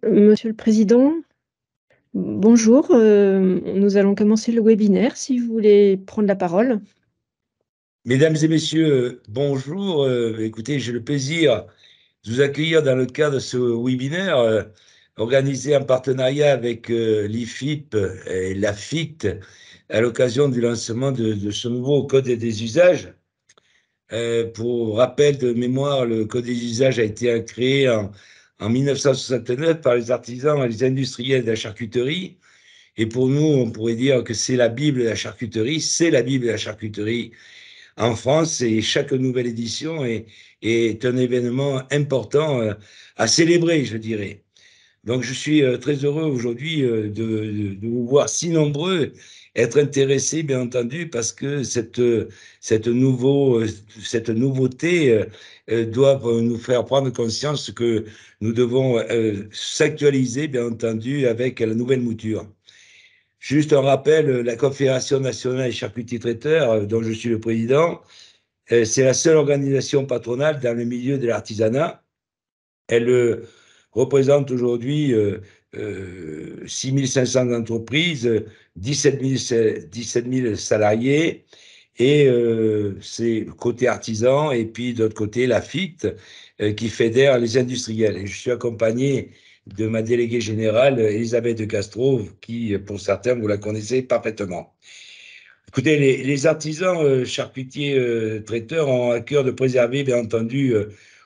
Monsieur le président, bonjour, nous allons commencer le webinaire si vous voulez prendre la parole. Mesdames et messieurs, bonjour. Écoutez, j'ai le plaisir de vous accueillir dans le cadre de ce webinaire organisé en partenariat avec l'IFIP et la FICT à l'occasion du lancement de ce nouveau code des usages. Pour rappel de mémoire, le code des usages a été créé en 1969 par les artisans et les industriels de la charcuterie. Et pour nous, on pourrait dire que c'est la Bible de la charcuterie, c'est la Bible de la charcuterie en France, et chaque nouvelle édition est un événement important à célébrer, je dirais. Donc, je suis très heureux aujourd'hui de vous voir si nombreux être intéressés, bien entendu, parce que cette nouveauté doit nous faire prendre conscience que nous devons s'actualiser, bien entendu, avec la nouvelle mouture. Juste un rappel, la Confédération nationale des charcutiers traiteurs, dont je suis le président, c'est la seule organisation patronale dans le milieu de l'artisanat. Elle représente aujourd'hui 6 500 entreprises, 17 000 salariés, et c'est côté artisan, et puis d'autre côté la FICT, qui fédère les industriels. Et je suis accompagné de ma déléguée générale, Elisabeth de Castro, qui, pour certains, vous la connaissez parfaitement. Écoutez, les artisans charcutiers traiteurs ont à cœur de préserver, bien entendu,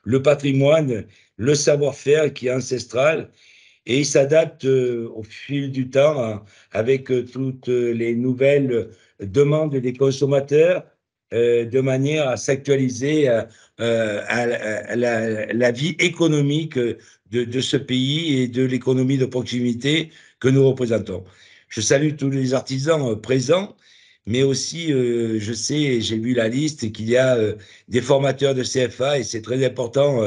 le patrimoine, le savoir-faire qui est ancestral, et ils s'adaptent au fil du temps avec toutes les nouvelles demandes des consommateurs de manière à s'actualiser à la vie économique de ce pays et de l'économie de proximité que nous représentons. Je salue tous les artisans présents, mais aussi, je sais, j'ai vu la liste, qu'il y a des formateurs de CFA, et c'est très important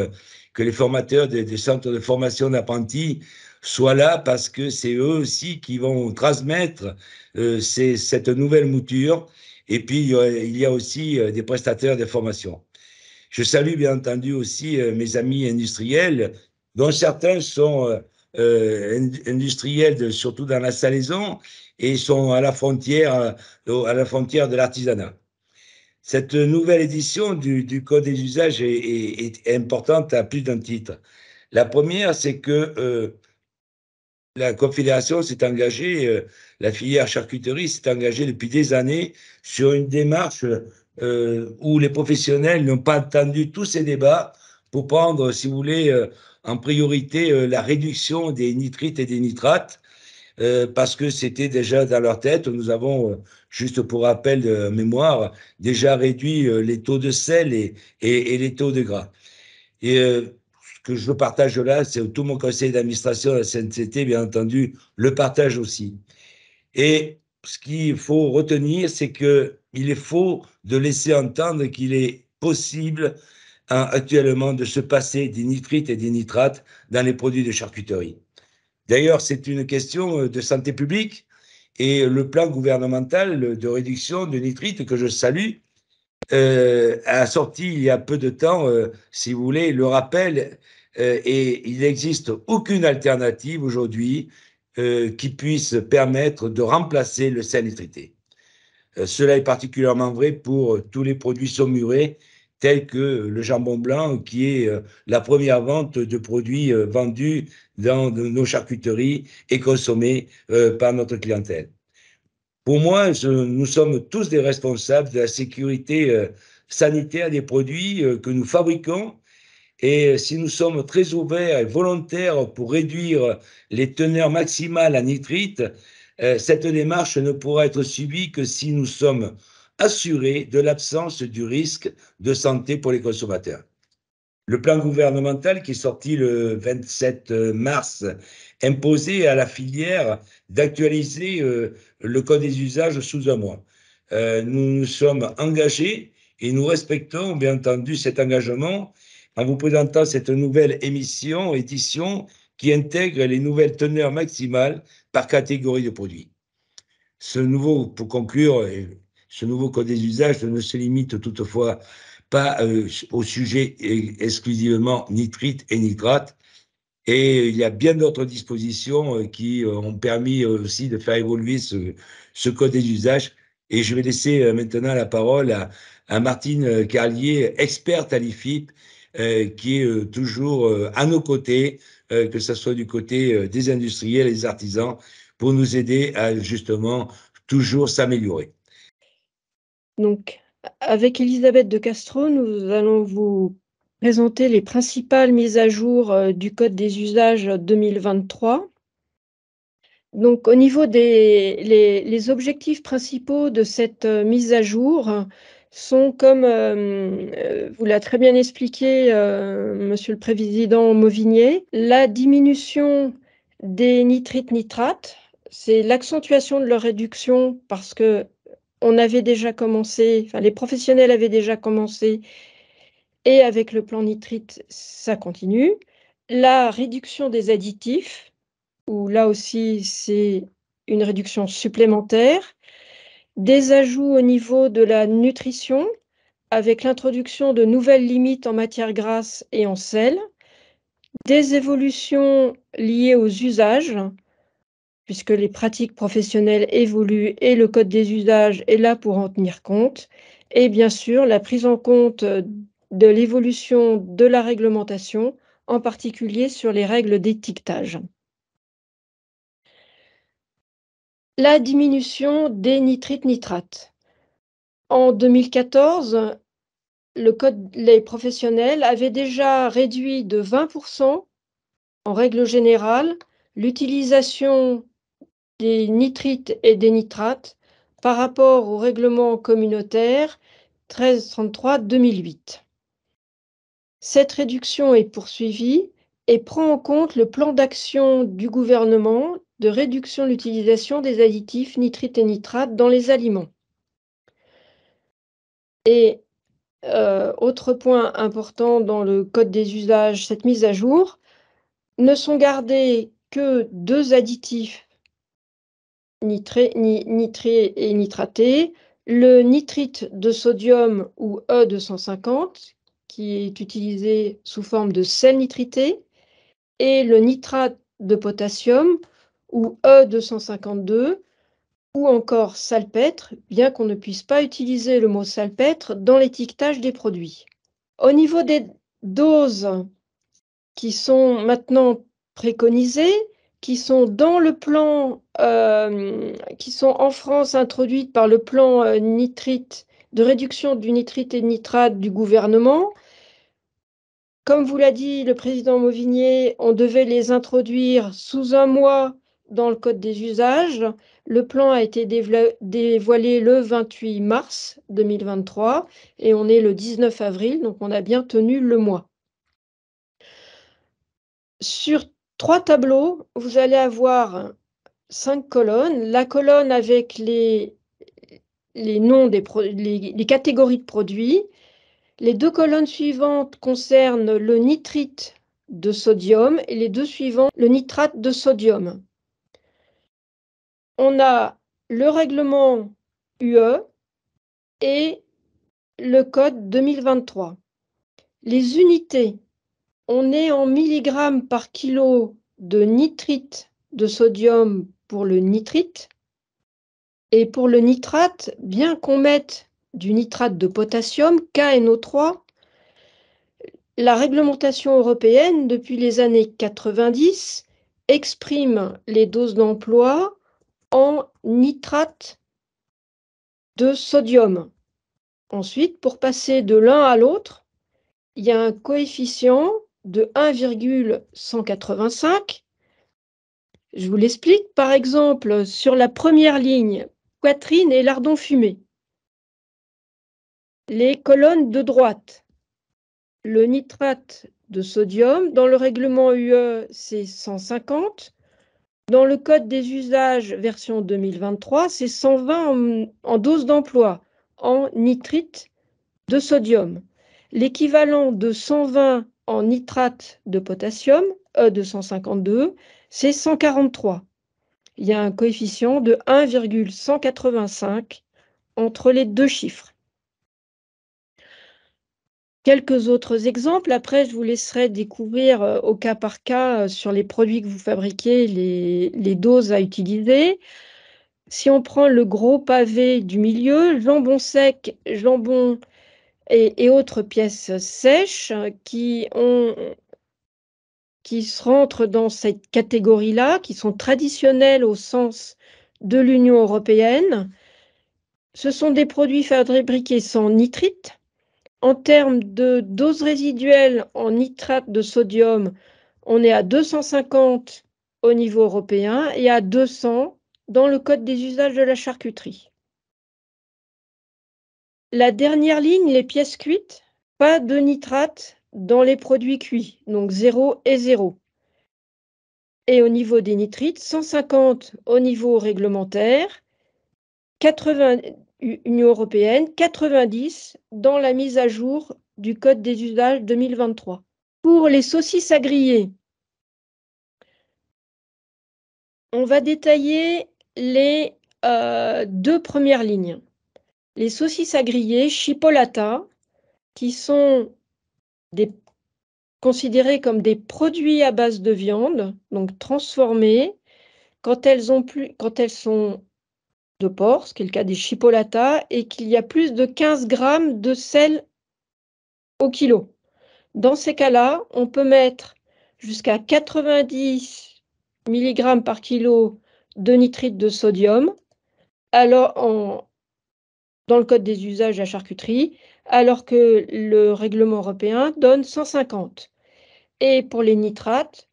que les formateurs des centres de formation d'apprentis soient là, parce que c'est eux aussi qui vont transmettre cette nouvelle mouture. Et puis, il y a aussi des prestataires de formation. Je salue bien entendu aussi mes amis industriels, dont certains sont industriels, surtout dans la salaison, et sont à la frontière de l'artisanat. Cette nouvelle édition du Code des usages est importante à plus d'un titre. La première, c'est que la Confédération s'est engagée, la filière charcuterie s'est engagée depuis des années sur une démarche où les professionnels n'ont pas attendu tous ces débats pour prendre, si vous voulez, en priorité la réduction des nitrites et des nitrates, parce que c'était déjà dans leur tête. Nous avons, juste pour rappel de mémoire, déjà réduit les taux de sel et les taux de gras. Et ce que je partage là, c'est tout mon conseil d'administration de la CNCT, bien entendu, le partage aussi. Et ce qu'il faut retenir, c'est qu'il est faux de laisser entendre qu'il est possible actuellement de se passer des nitrites et des nitrates dans les produits de charcuterie. D'ailleurs, c'est une question de santé publique, et le plan gouvernemental de réduction de nitrites, que je salue, a sorti il y a peu de temps, si vous voulez, le rappel, et il n'existe aucune alternative aujourd'hui qui puisse permettre de remplacer le sel nitrité. Cela est particulièrement vrai pour tous les produits saumurés, tels que le jambon blanc, qui est la première vente de produits vendus dans nos charcuteries et consommés par notre clientèle. Pour moi, nous sommes tous des responsables de la sécurité sanitaire des produits que nous fabriquons. Et si nous sommes très ouverts et volontaires pour réduire les teneurs maximales en nitrite, cette démarche ne pourra être suivie que si nous sommes assurés de l'absence du risque de santé pour les consommateurs. Le plan gouvernemental qui est sorti le 27 mars imposait à la filière d'actualiser le code des usages sous un mois. Nous nous sommes engagés et nous respectons bien entendu cet engagement en vous présentant cette nouvelle édition qui intègre les nouvelles teneurs maximales par catégorie de produits. Pour conclure, ce nouveau code des usages ne se limite toutefois pas au sujet exclusivement nitrite et nitrate. Et il y a bien d'autres dispositions qui ont permis aussi de faire évoluer ce code des usages. Et je vais laisser maintenant la parole à Martine Carlier, experte à l'IFIP, qui est toujours à nos côtés, que ce soit du côté des industriels et des artisans, pour nous aider à justement toujours s'améliorer. Donc, avec Elisabeth de Castro, nous allons vous présenter les principales mises à jour du Code des usages 2023. Donc, au niveau les objectifs principaux de cette mise à jour sont, comme vous l'a très bien expliqué, Monsieur le Président Mauvigné, la diminution des nitrites-nitrates, c'est l'accentuation de leur réduction parce que on avait déjà commencé, enfin les professionnels avaient déjà commencé et avec le plan nitrite, ça continue. La réduction des additifs, où là aussi c'est une réduction supplémentaire. Des ajouts au niveau de la nutrition, avec l'introduction de nouvelles limites en matière grasse et en sel. Des évolutions liées aux usages, puisque les pratiques professionnelles évoluent et le code des usages est là pour en tenir compte. Et bien sûr, la prise en compte de l'évolution de la réglementation, en particulier sur les règles d'étiquetage. La diminution des nitrites-nitrates. En 2014, les professionnels avaient déjà réduit de 20%, en règle générale, l'utilisation des nitrites et des nitrates par rapport au règlement communautaire 1333-2008. Cette réduction est poursuivie et prend en compte le plan d'action du gouvernement de réduction de l'utilisation des additifs nitrites et nitrates dans les aliments. Et autre point important dans le code des usages, cette mise à jour, ne sont gardés que 2 additifs nitrés et nitratés, le nitrite de sodium ou E250, qui est utilisé sous forme de sel nitrité, et le nitrate de potassium ou E252, ou encore salpêtre, bien qu'on ne puisse pas utiliser le mot salpêtre dans l'étiquetage des produits. Au niveau des doses qui sont maintenant préconisées, qui sont dans le plan, qui sont en France introduites par le plan nitrite, de réduction du nitrite et nitrate du gouvernement. Comme vous l'a dit le président Mauvigné, on devait les introduire sous 1 mois dans le code des usages. Le plan a été dévoilé le 28 mars 2023 et on est le 19 avril, donc on a bien tenu le mois. Sur 3 tableaux, vous allez avoir 5 colonnes. La colonne avec les noms les catégories de produits. Les 2 colonnes suivantes concernent le nitrite de sodium et les 2 suivantes, le nitrate de sodium. On a le règlement UE et le code 2023. Les unités, on est en milligrammes par kilo de nitrite de sodium pour le nitrite. Et pour le nitrate, bien qu'on mette du nitrate de potassium, KNO3, la réglementation européenne, depuis les années 90, exprime les doses d'emploi en nitrate de sodium. Ensuite, pour passer de l'un à l'autre, il y a un coefficient de 1,185. Je vous l'explique. Par exemple, sur la première ligne, poitrine et lardons fumés. Les colonnes de droite, le nitrate de sodium, dans le règlement UE, c'est 150. Dans le code des usages version 2023, c'est 120 en dose d'emploi en nitrite de sodium. L'équivalent de 120 en nitrate de potassium, E252, c'est 143. Il y a un coefficient de 1,185 entre les 2 chiffres. Quelques autres exemples. Après, je vous laisserai découvrir au cas par cas sur les produits que vous fabriquez les doses à utiliser. Si on prend le gros pavé du milieu, jambon sec, jambon et autres pièces sèches qui se rentrent dans cette catégorie-là, qui sont traditionnelles au sens de l'Union européenne, ce sont des produits fabriqués sans nitrite. En termes de dose résiduelle en nitrate de sodium, on est à 250 au niveau européen et à 200 dans le code des usages de la charcuterie. La dernière ligne, les pièces cuites, pas de nitrate dans les produits cuits, donc 0 et 0. Et au niveau des nitrites, 150 au niveau réglementaire, 80 Union européenne, 90 dans la mise à jour du code des usages 2023. Pour les saucisses à griller, on va détailler les 2 premières lignes. Les saucisses à griller chipolata, qui sont considérées comme des produits à base de viande, donc transformés, quand elles sont de porc, ce qui est le cas des chipolatas, et qu'il y a plus de 15 grammes de sel au kilo. Dans ces cas-là, on peut mettre jusqu'à 90 mg par kilo de nitrite de sodium dans le code des usages à charcuterie, alors que le règlement européen donne 150. Et pour les nitrates,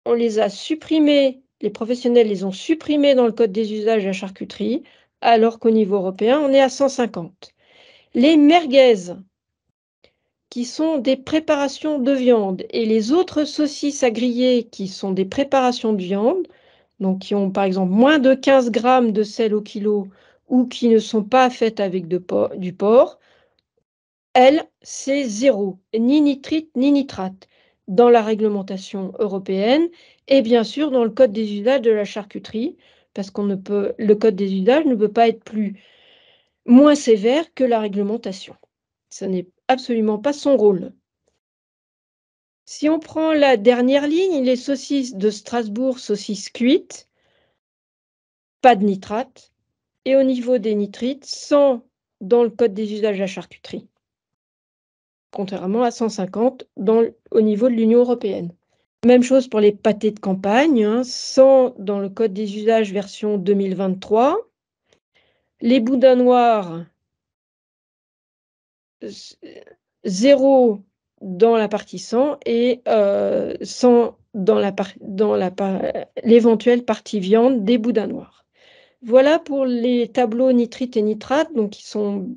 on les a supprimés, les professionnels les ont supprimés dans le code des usages à charcuterie, alors qu'au niveau européen, on est à 150. Les merguez, qui sont des préparations de viande, et les autres saucisses à griller, qui sont des préparations de viande, donc qui ont par exemple moins de 15 grammes de sel au kilo, ou qui ne sont pas faites avec du porc, elles, c'est 0, ni nitrite ni nitrate, dans la réglementation européenne, et bien sûr dans le code des usages de la charcuterie, parce le code des usages ne peut pas être moins sévère que la réglementation. Ce n'est absolument pas son rôle. Si on prend la dernière ligne, les saucisses de Strasbourg, saucisses cuites, pas de nitrate, et au niveau des nitrites, 100 dans le code des usages de la charcuterie, contrairement à 150 au niveau de l'Union européenne. Même chose pour les pâtés de campagne, 100 dans le code des usages version 2023. Les boudins noirs, 0 dans la partie 100 et 100 dans l'éventuelle partie viande des boudins noirs. Voilà pour les tableaux nitrite et nitrate, donc qui sont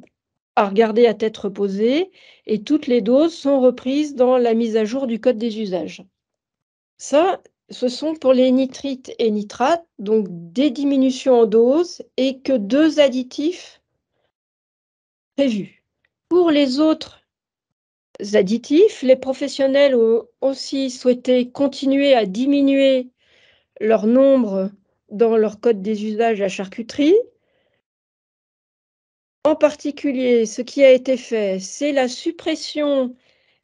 à regarder à tête reposée, et toutes les doses sont reprises dans la mise à jour du code des usages. Ça, ce sont pour les nitrites et nitrates, donc des diminutions en dose et que 2 additifs prévus. Pour les autres additifs, les professionnels ont aussi souhaité continuer à diminuer leur nombre dans leur code des usages à charcuterie. En particulier, ce qui a été fait, c'est la suppression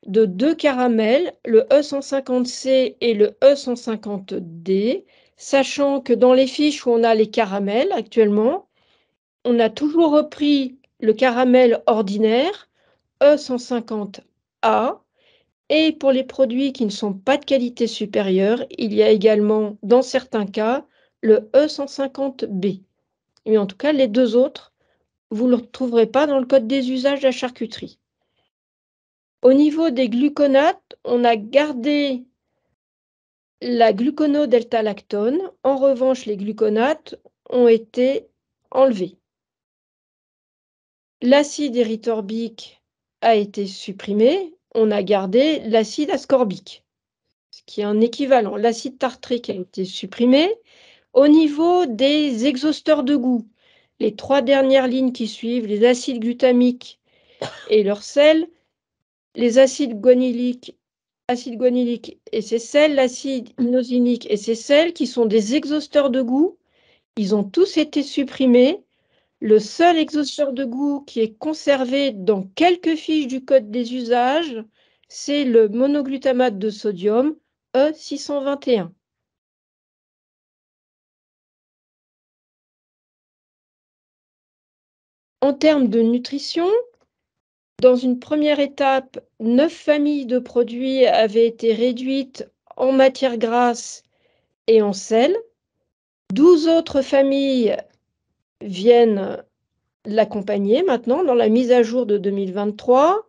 de 2 caramels, le E150C et le E150D, sachant que dans les fiches où on a les caramels actuellement, on a toujours repris le caramel ordinaire, E150A, et pour les produits qui ne sont pas de qualité supérieure, il y a également, dans certains cas, le E150B. Mais en tout cas, les 2 autres, vous ne le retrouverez pas dans le code des usages de la charcuterie. Au niveau des gluconates, on a gardé la gluconodeltalactone. En revanche, les gluconates ont été enlevés. L'acide érythorbique a été supprimé. On a gardé l'acide ascorbique, ce qui est un équivalent. L'acide tartrique a été supprimé. Au niveau des exhausteurs de goût, les 3 dernières lignes qui suivent, les acides glutamiques et leurs sels, les acides guanylyliques et ses sels, l'acide inosinique et ses sels, qui sont des exhausteurs de goût, ils ont tous été supprimés Le seul exhausteur de goût qui est conservé dans quelques fiches du code des usages, c'est le monoglutamate de sodium E621. En termes de nutrition, dans une première étape, 9 familles de produits avaient été réduites en matière grasse et en sel. 12 autres familles viennent l'accompagner maintenant dans la mise à jour de 2023.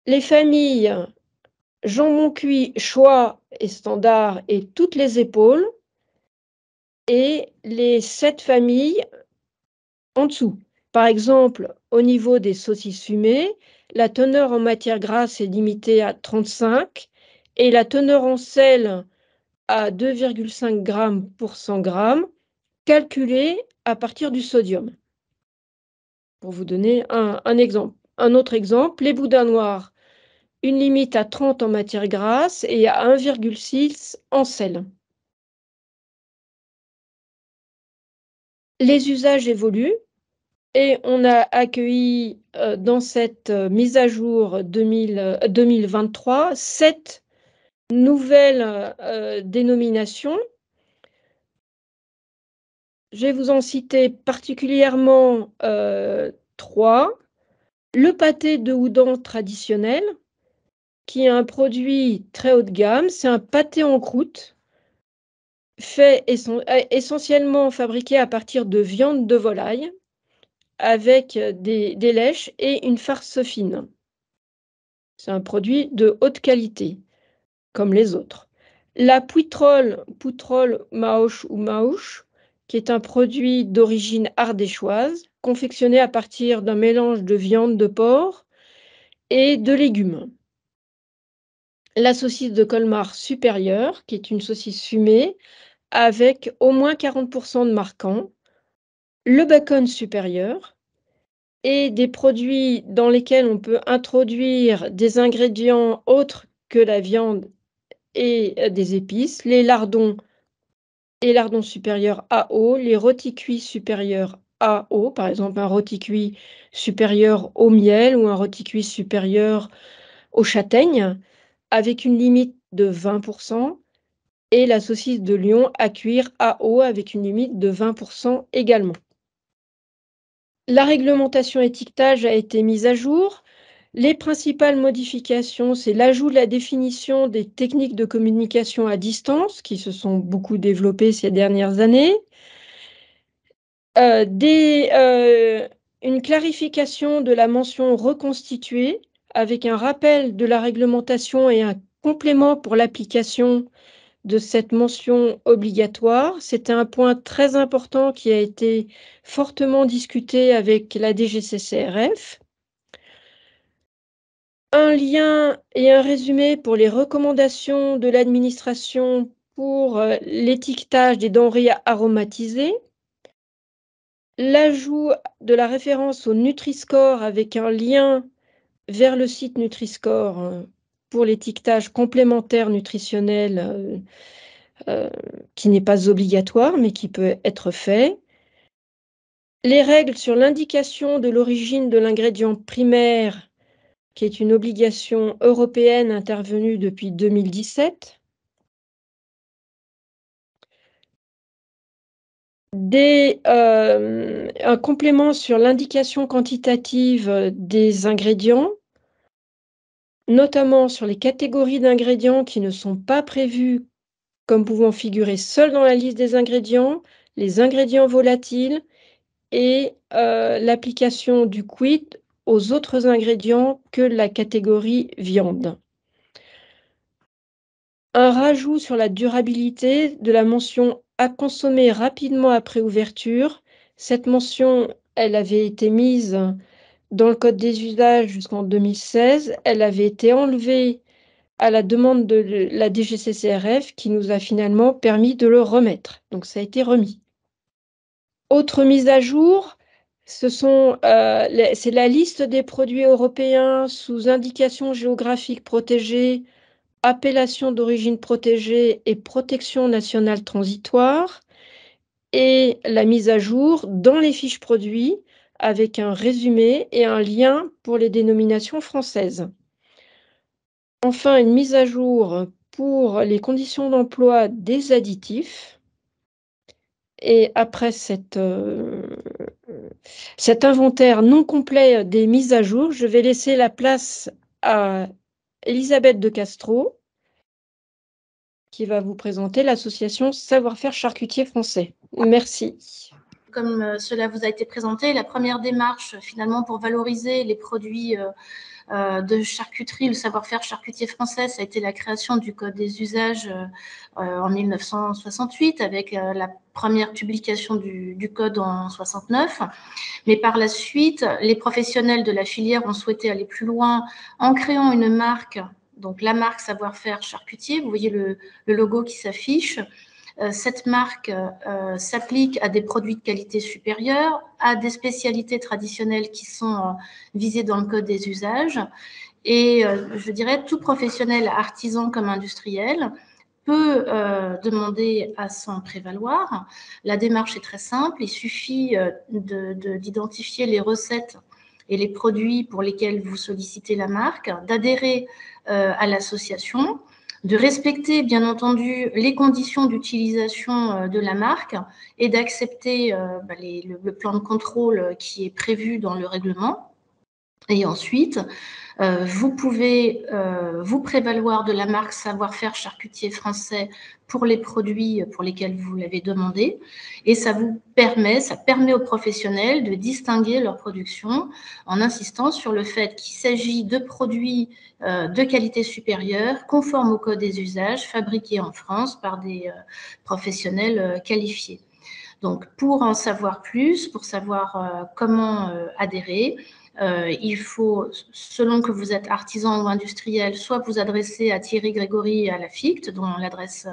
Les familles jambon cuit, choix et standard et toutes les épaules, et les 7 familles en dessous. Par exemple, au niveau des saucisses fumées, la teneur en matière grasse est limitée à 35 et la teneur en sel à 2,5 g pour 100 g, calculée à partir du sodium. Pour vous donner un exemple. Un autre exemple, les boudins noirs, une limite à 30 en matière grasse et à 1,6 en sel. Les usages évoluent et on a accueilli dans cette mise à jour 2023 7 nouvelles dénominations. Je vais vous en citer particulièrement 3. Le pâté de Houdan traditionnel, qui est un produit très haut de gamme. C'est un pâté en croûte, fait essentiellement fabriqué à partir de viande de volaille, avec des lèches et une farce fine. C'est un produit de haute qualité, comme les autres. La poutrole maoche ou maouche, qui est un produit d'origine ardéchoise, confectionné à partir d'un mélange de viande de porc et de légumes. La saucisse de Colmar supérieure, qui est une saucisse fumée, avec au moins 40% de marquant. Le bacon supérieur, et des produits dans lesquels on peut introduire des ingrédients autres que la viande et des épices, les lardons et lardons supérieurs AO, les rôtis cuits supérieurs AO, par exemple un rôti cuit supérieur au miel ou un rôti cuit supérieur aux châtaignes, avec une limite de 20%, et la saucisse de Lyon à cuire AO avec une limite de 20% également. La réglementation étiquetage a été mise à jour. Les principales modifications, c'est l'ajout de la définition des techniques de communication à distance, qui se sont beaucoup développées ces dernières années. Une clarification de la mention reconstituée, avec un rappel de la réglementation et un complément pour l'application de cette mention obligatoire. C'était un point très important qui a été fortement discuté avec la DGCCRF. Un lien et un résumé pour les recommandations de l'administration pour l'étiquetage des denrées aromatisées. L'ajout de la référence au Nutri-Score avec un lien vers le site Nutri-Score pour l'étiquetage complémentaire nutritionnel qui n'est pas obligatoire mais qui peut être fait. Les règles sur l'indication de l'origine de l'ingrédient primaire, qui est une obligation européenne intervenue depuis 2017. Un complément sur l'indication quantitative des ingrédients, notamment sur les catégories d'ingrédients qui ne sont pas prévus comme pouvant figurer seuls dans la liste des ingrédients, les ingrédients volatiles et l'application du quid aux autres ingrédients que la catégorie viande. Un rajout sur la durabilité de la mention « à consommer rapidement après ouverture ». Cette mention, elle avait été mise dans le code des usages jusqu'en 2016. Elle avait été enlevée à la demande de la DGCCRF qui nous a finalement permis de le remettre. Donc ça a été remis. Autre mise à jour, c'est la liste des produits européens sous indication géographique protégée, appellation d'origine protégée et protection nationale transitoire. et la mise à jour dans les fiches produits avec un résumé et un lien pour les dénominations françaises. Enfin, une mise à jour pour les conditions d'emploi des additifs. Et après cet inventaire non complet des mises à jour, je vais laisser la place à Elisabeth de Castro, qui va vous présenter l'association Savoir-faire charcutier français. Merci. Comme cela vous a été présenté, la première démarche finalement pour valoriser les produits de charcuterie, le savoir-faire charcutier français, ça a été la création du Code des usages en 1968 avec la première publication du Code en 69. Mais par la suite, les professionnels de la filière ont souhaité aller plus loin en créant une marque, donc la marque savoir-faire charcutier. Vous voyez le logo qui s'affiche. Cette marque s'applique à des produits de qualité supérieure, à des spécialités traditionnelles qui sont visées dans le Code des usages. Et je dirais, tout professionnel, artisan comme industriel, peut demander à s'en prévaloir. La démarche est très simple, il suffit d'identifier les recettes et les produits pour lesquels vous sollicitez la marque, d'adhérer à l'association, de respecter bien entendu les conditions d'utilisation de la marque et d'accepter le plan de contrôle qui est prévu dans le règlement. Et ensuite, vous pouvez vous prévaloir de la marque savoir-faire charcutier français pour les produits pour lesquels vous l'avez demandé. Et ça permet aux professionnels de distinguer leur production en insistant sur le fait qu'il s'agit de produits de qualité supérieure, conformes au Code des usages, fabriqués en France par des professionnels qualifiés. Donc, pour en savoir plus, pour savoir comment adhérer, il faut, selon que vous êtes artisan ou industriel, soit vous adresser à Thierry Grégory à la FICT, dont l'adresse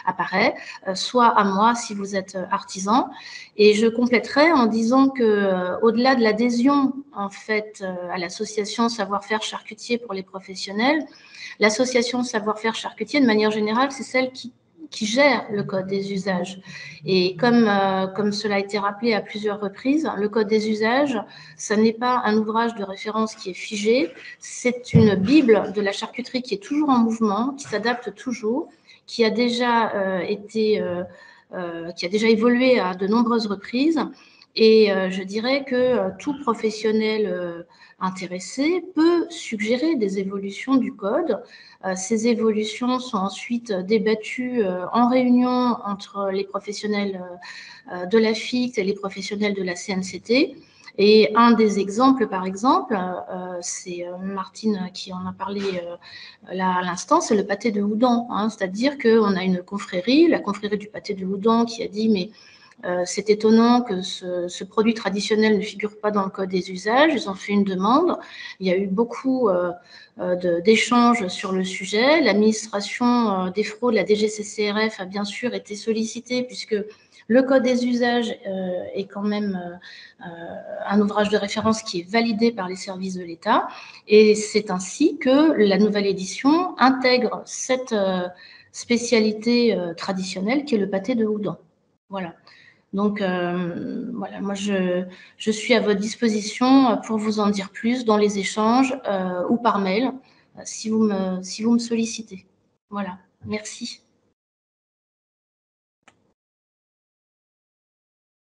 apparaît, soit à moi si vous êtes artisan. Et je compléterai en disant que, au-delà de l'adhésion en fait à l'association Savoir-faire charcutier pour les professionnels, l'association Savoir-faire charcutier, de manière générale, c'est celle qui gère le Code des usages. Et comme cela a été rappelé à plusieurs reprises, le Code des usages, ce n'est pas un ouvrage de référence qui est figé, c'est une bible de la charcuterie qui est toujours en mouvement, qui s'adapte toujours, qui a déjà évolué à de nombreuses reprises. Et je dirais que tout professionnel intéressé peut suggérer des évolutions du code. Ces évolutions sont ensuite débattues en réunion entre les professionnels de la FICT et les professionnels de la CNCT. Et un des exemples, par exemple, c'est Martine qui en a parlé là à l'instant, c'est le pâté de Houdan. Hein, c'est-à-dire qu'on a une confrérie, la confrérie du pâté de Houdan, qui a dit mais c'est étonnant que ce produit traditionnel ne figure pas dans le Code des usages. Ils ont fait une demande. Il y a eu beaucoup d'échanges sur le sujet. L'administration des fraudes, la DGCCRF, a bien sûr été sollicitée puisque le Code des usages est quand même un ouvrage de référence qui est validé par les services de l'État. Et c'est ainsi que la nouvelle édition intègre cette spécialité traditionnelle qui est le pâté de Houdan. Voilà. Donc, voilà, moi, je suis à votre disposition pour vous en dire plus dans les échanges ou par mail si vous me sollicitez. Voilà, merci.